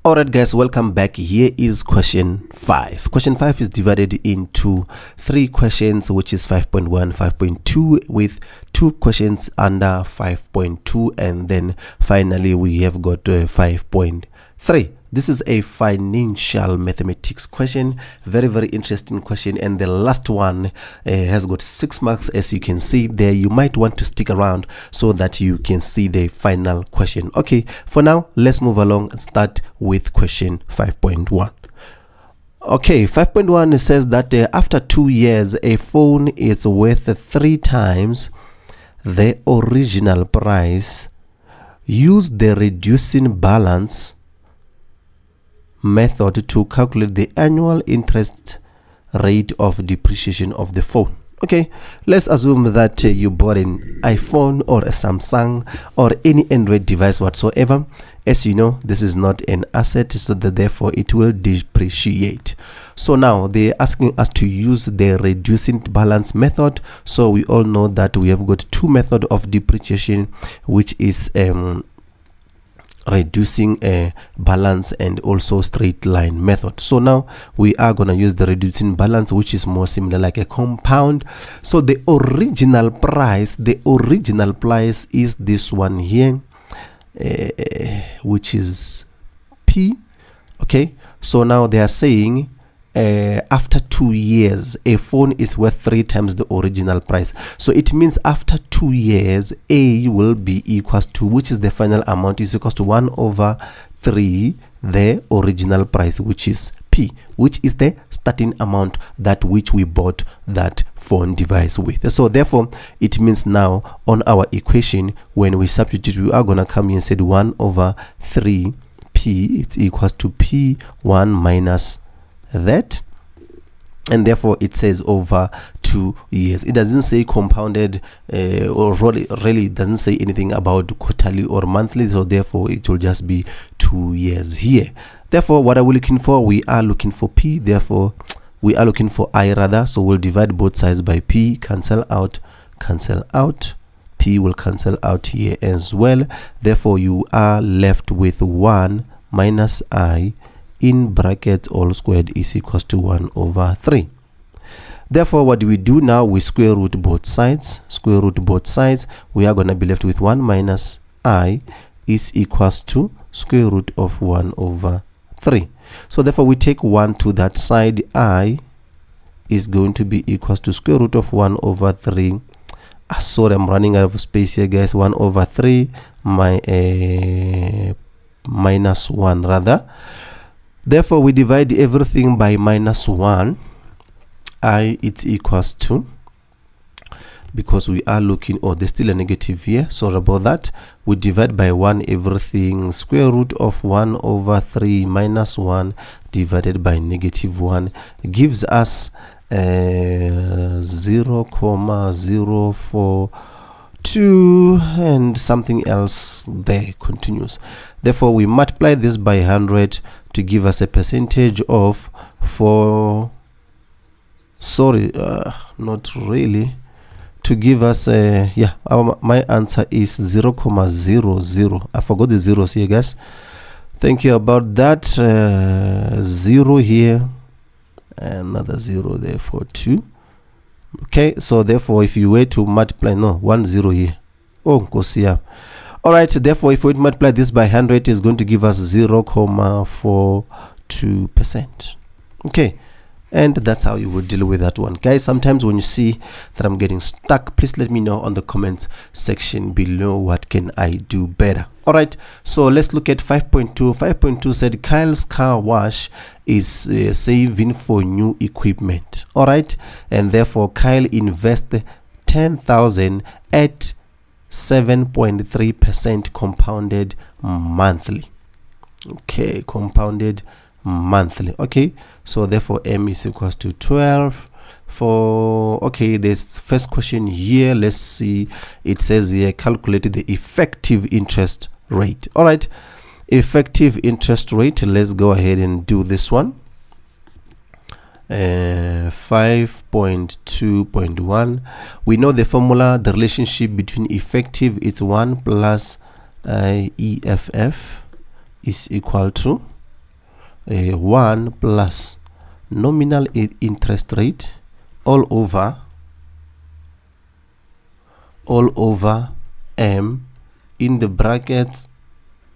Alright guys, welcome back. Here is question 5. Question 5 is divided into 3 questions, which is 5.1, 5.2, with 2 questions under 5.2, and then finally we have got 5.3. This is a financial mathematics question, very interesting question, and the last one has got 6 marks. As you can see there, you might want to stick around so that you can see the final question. Okay, for now let's move along and start with question 5.1. Okay, 5.1 says that after 2 years a phone is worth 3 times the original price. Use the reducing balance method to calculate the annual interest rate of depreciation of the phone. Okay, let's assume that you bought an iPhone or a Samsung or any Android device whatsoever. As you know, this is not an asset, so that therefore it will depreciate. So now they're asking us to use the reducing balance method. So we all know that we have got 2 methods of depreciation, which is reducing a balance and also straight line method. So now we are going to use the reducing balance, which is more similar like a compound. So the original price is this one here, which is P. Okay, so now they are saying after 2 years a phone is worth 3 times the original price. So it means after 2 years A will be equals to, which is the final amount, is equals to 1/3 the original price, which is P, which is the starting amount that which we bought that phone device with. So therefore it means now on our equation, when we substitute, we are gonna come in and say 1/3 P, it's equals to P1 minus that, and therefore it says over 2 years. It doesn't say compounded or really it doesn't say anything about quarterly or monthly, so therefore it will just be 2 years here. Therefore what are we looking for? We are looking for P, therefore we are looking for I rather, so we'll divide both sides by P, cancel out, P will cancel out here as well. Therefore you are left with 1 minus I in bracket all squared is equals to 1/3. Therefore what do we do now? We square root both sides. We are going to be left with 1 minus I is equals to square root of 1/3. So therefore we take 1 to that side. I is going to be equals to square root of 1/3. Sorry, I'm running out of space here guys. 1/3 minus 1 rather. Therefore we divide everything by minus 1. I it's equals to, because we are looking, there's still a negative here, sorry about that. We divide by 1 everything. Square root of 1/3 minus 1 divided by -1 gives us 0,042 and something else there continues. Therefore we multiply this by 100 to give us a percentage of 4, sorry, not really, to give us my answer is 0,00. I forgot the zeros here guys, thank you about that. 0 here, another 0 there for 2. Okay, so therefore if you were to multiply, 1 0 here, Kosia. All right, therefore if we multiply this by 100 is going to give us 0,42%. Okay, and that's how you would deal with that one guys. Sometimes when you see that I'm getting stuck, please let me know on the comments section below. What can I do better? All right, so let's look at 5.2. 5.2 said Kyle's car wash is saving for new equipment. All right, and therefore Kyle invests 10,000 at 7.3% compounded monthly. Okay, compounded monthly. Okay, so therefore M is equals to 12 for, okay, this first question here, let's see, it says here calculate the effective interest rate. All right, effective interest rate, let's go ahead and do this one. 5.2.1, we know the formula, the relationship between effective is 1 plus EFF is equal to 1 plus nominal interest rate all over m in the brackets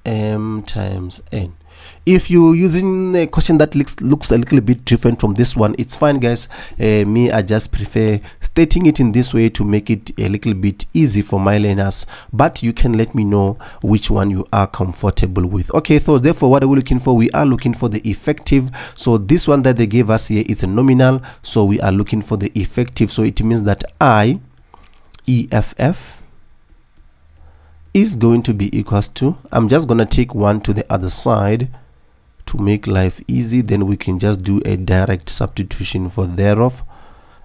m times n. If you're using a question that looks a little bit different from this one, it's fine, guys. I just prefer stating it in this way to make it a little bit easy for my learners, but you can let me know which one you are comfortable with. Okay, so therefore what are we looking for? We are looking for the effective. So this one that they gave us here is a nominal, so we are looking for the effective. So it means that EFF is going to be equals to, I'm just going to take 1 to the other side to make life easy, then we can just do a direct substitution for thereof.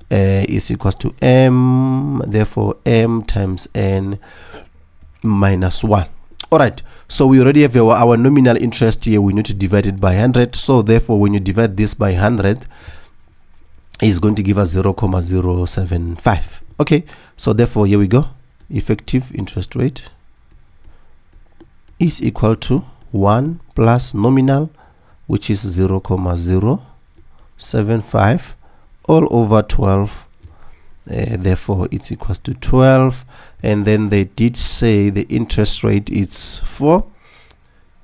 Is equals to m, therefore m times n minus 1. All right, so we already have our nominal interest here. We need to divide it by 100. So therefore when you divide this by 100, it's going to give us 0.075. okay, so therefore here we go, effective interest rate is equal to 1 plus nominal, which is 0.075 all over 12. Therefore it's equals to 12. And then they did say the interest rate is for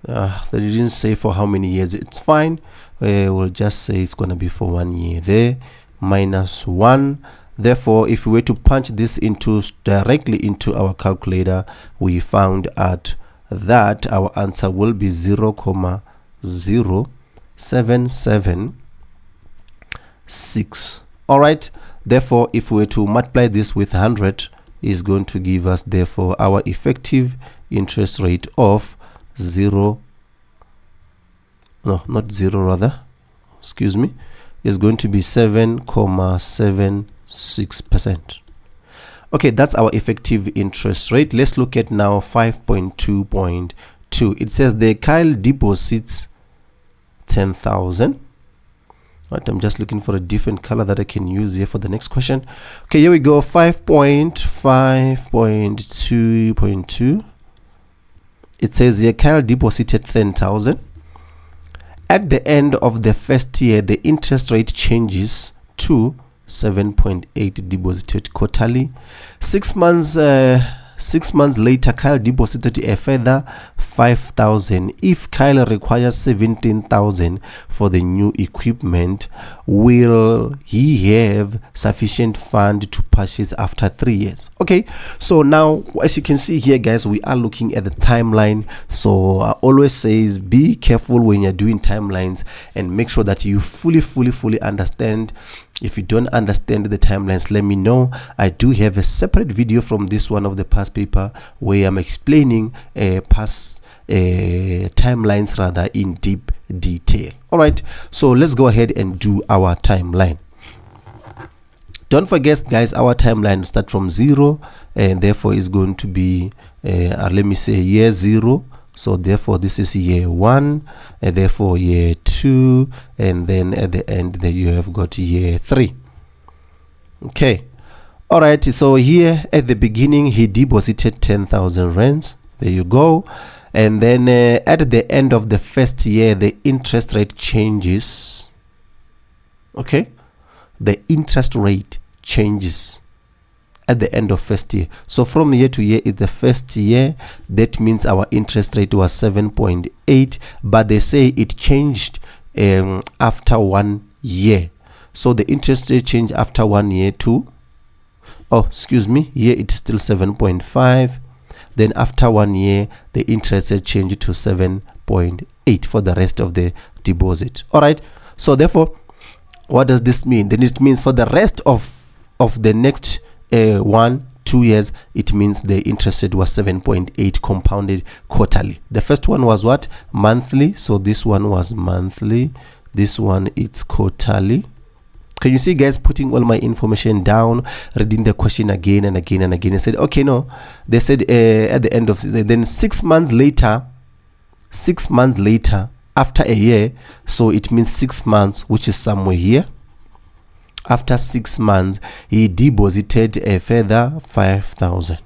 they didn't say for how many years. It's fine, we'll just say it's gonna be for 1 year there, minus 1. Therefore if we were to punch this directly into our calculator, we found out that our answer will be 0.0776. all right, therefore if we were to multiply this with 100, is going to give us therefore our effective interest rate of is going to be 7.76%. okay, that's our effective interest rate. Let's look at now 5.2.2. it says the Kyle deposits 10,000. right, I'm just looking for a different color that I can use here for the next question. Okay, here we go. 5.2.2. it says here Kyle deposited 10,000. At the end of the first year, the interest rate changes to 7.8 deposited quarterly. 6 months later, Kyle deposited a further 5,000. If Kyle requires 17,000 for the new equipment, will he have sufficient fund to purchase after 3 years? Okay, so now as you can see here, guys, we are looking at the timeline. So I always say be careful when you're doing timelines and make sure that you fully understand. If you don't understand the timelines, let me know. I do have a separate video from this one of the past paper where I'm explaining past timelines rather in deep detail. All right, so let's go ahead and do our timeline. Don't forget, guys, our timeline start from 0, and therefore is going to be let me say year 0. So therefore this is year 1, and therefore year 2, and then at the end there you have got year 3. okay, all right, so here at the beginning he deposited 10,000 rands. There you go. And then at the end of the first year, the interest rate changes. Okay, the interest rate changes at the end of first year. So from year to year is the first year. That means our interest rate was 7.8, but they say it changed after 1 year. So the interest rate changed after 1 year to, here it is still 7.5. Then after 1 year, the interest rate changed to 7.8 for the rest of the deposit. All right, so therefore what does this mean? Then it means for the rest of the next 1-2 years, it means the interest rate was 7.8 compounded quarterly. The first one was what? Monthly. So this one was monthly. This one it's quarterly. Can you see, guys, putting all my information down, reading the question again and again and again? I said, okay, no. They said at the end of then 6 months later, after a year, so it means 6 months, which is somewhere here. After 6 months, he deposited a further 5,000.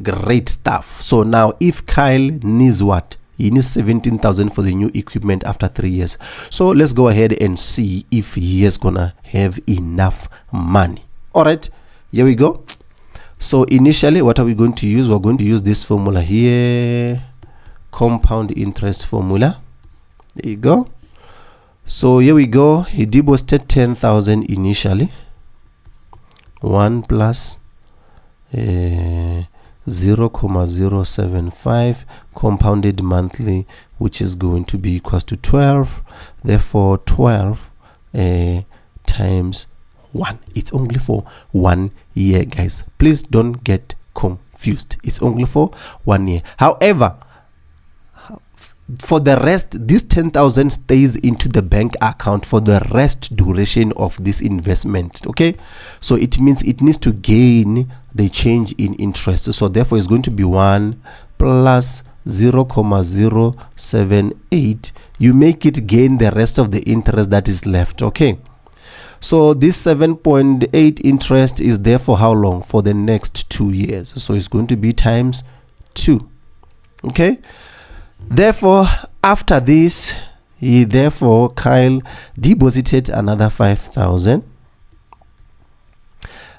Great stuff. So now if Kyle needs what? He needs 17,000 for the new equipment after 3 years. So let's go ahead and see if he is gonna have enough money. All right, here we go. So initially, what are we going to use? We're going to use this formula here, compound interest formula. There you go. So here we go. He deposited 10,000 initially. 1 plus 0,075 compounded monthly, which is going to be equals to 12. Therefore 12 times 1. It's only for 1 year, guys. Please don't get confused. It's only for 1 year. However, for the rest, this 10,000 stays into the bank account for the rest duration of this investment. Okay, so it means it needs to gain the change in interest. So therefore it's going to be 1 plus 0,078. You make it gain the rest of the interest that is left. Okay, so this 7.8 interest is there for how long? For the next 2 years. So it's going to be times 2. Okay, therefore after this, Kyle deposited another 5,000.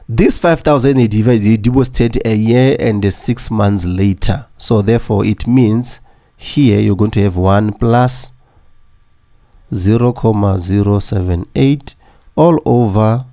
This 5,000 he deposited a year and 6 months later. So therefore it means here you're going to have 1 plus 0,078 all over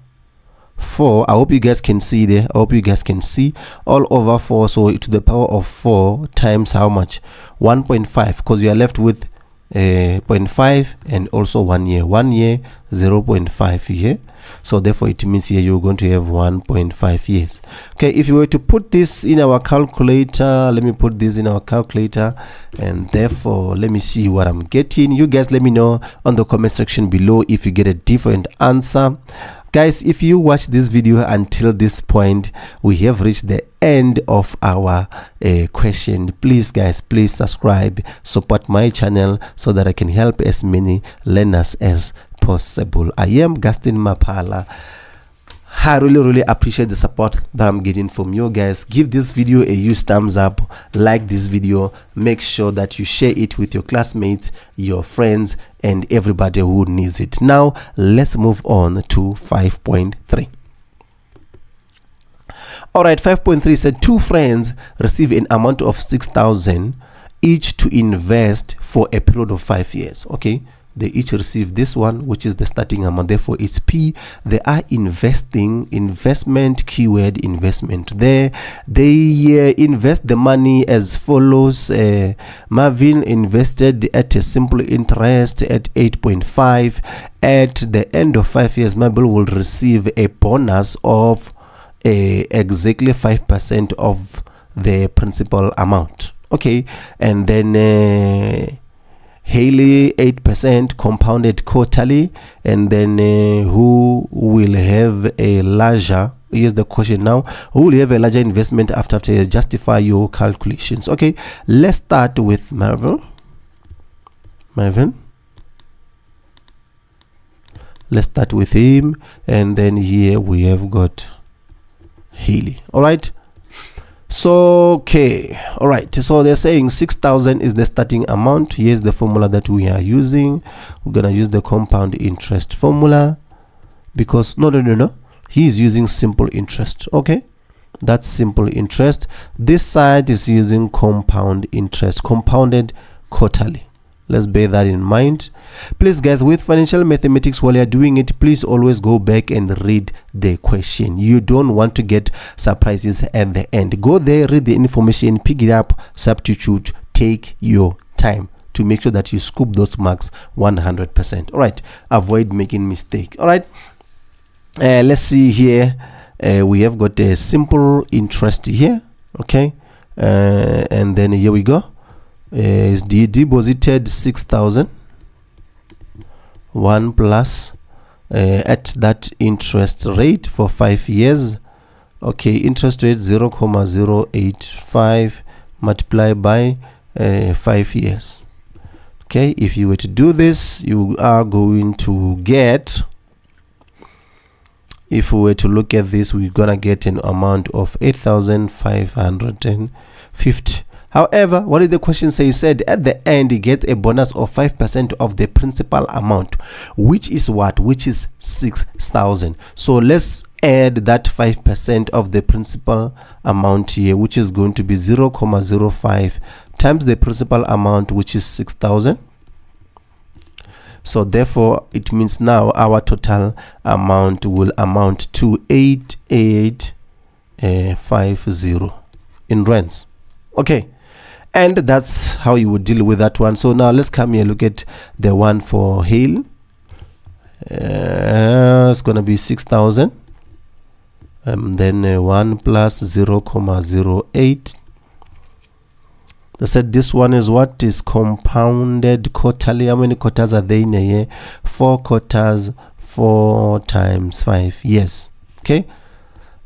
4. I hope you guys can see there. I hope you guys can see all over 4. So to the power of 4 times how much? 1.5, because you are left with 0.5 and also 1 year. 1 year 0.5 here. So therefore it means here you're going to have 1.5 years. Okay, if you were to put this in our calculator, let me put this in our calculator, and therefore let me see what I'm getting. You guys let me know on the comment section below if you get a different answer. Guys, if you watch this video until this point, we have reached the end of our question. Please guys, please subscribe, support my channel so that I can help as many learners as possible. I am Gaston Mapala. I really appreciate the support that I'm getting from you guys. Give this video a huge thumbs up, like this video, make sure that you share it with your classmates, your friends, and everybody who needs it. Now let's move on to 5.3. Alright, 5.3 said 2 friends receive an amount of 6,000 each to invest for a period of 5 years. Okay, they each receive this one, which is the starting amount. Therefore it's P. They are investing, investment, keyword investment there. They invest the money as follows. Marvin invested at a simple interest at 8.5. At the end of 5 years, Marvin will receive a bonus of exactly 5% of the principal amount. Okay, and then Haley 8% compounded quarterly, and then who will have a larger, here's the question now, who will have a larger investment after justify your calculations. Okay, let's start with Marvin. Let's start with him, and then here we have got Haley. All right, so okay, all right, so they're saying 6,000 is the starting amount. Here's the formula that we are using. We're gonna use the compound interest formula, because no, he is using simple interest. Okay, that's simple interest. This side is using compound interest, compounded quarterly. Let's bear that in mind. Please guys, with financial mathematics, while you're doing it, please always go back and read the question. You don't want to get surprises at the end. Go there, read the information, pick it up, substitute, take your time to make sure that you scoop those marks 100%. All right, avoid making mistake. All right, let's see here. We have got a simple interest here. Okay, and then here we go. Is deposited 6,000. 1 plus at that interest rate for 5 years. Okay, interest rate 0,085 multiplied by 5 years. Okay, if you were to do this, you are going to get, if we were to look at this, we're gonna get an amount of 8,550. However, what did the question say? It said at the end you get a bonus of 5% of the principal amount, which is what? Which is 6,000. So let's add that 5% of the principal amount here, which is going to be 0.05 times the principal amount, which is 6,000. So therefore it means now our total amount will amount to 8850 in rands. Okay, and that's how you would deal with that one. So now let's come here, look at the one for Hale. It's gonna be 6,000, then 1 plus 0.08. They said this one is what is compounded quarterly. How many quarters are there in a year? 4 quarters, 4 times 5. Yes. Okay.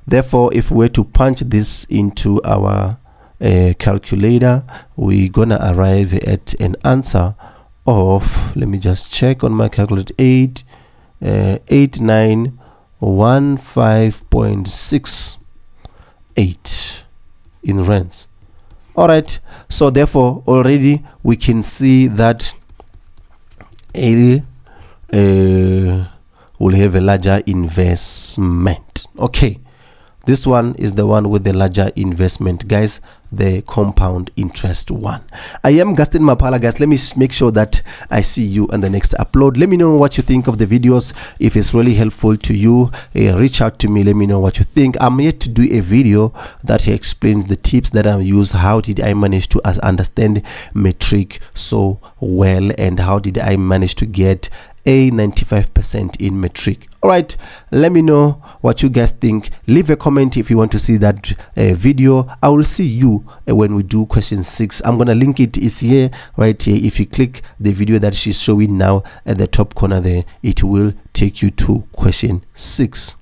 Therefore, if we were to punch this into our calculator, we're gonna arrive at an answer of, let me just check on my calculator, 8915.68 in rands. All right, so therefore already we can see that will have a larger investment. Okay, this one is the one with the larger investment, guys, the compound interest one. I am Gaston Mapala, guys. Let me make sure that I see you on the next upload. Let me know what you think of the videos. If it's really helpful to you, reach out to me. Let me know what you think. I'm yet to do a video that explains the tips that I use. How did I manage to understand metric so well, and how did I manage to get a 95% in metric? All right, let me know what you guys think. Leave a comment if you want to see that video. I will see you when we do question 6. I'm gonna link it. It's here, right here. If you click the video that she's showing now at the top corner there, it will take you to question 6.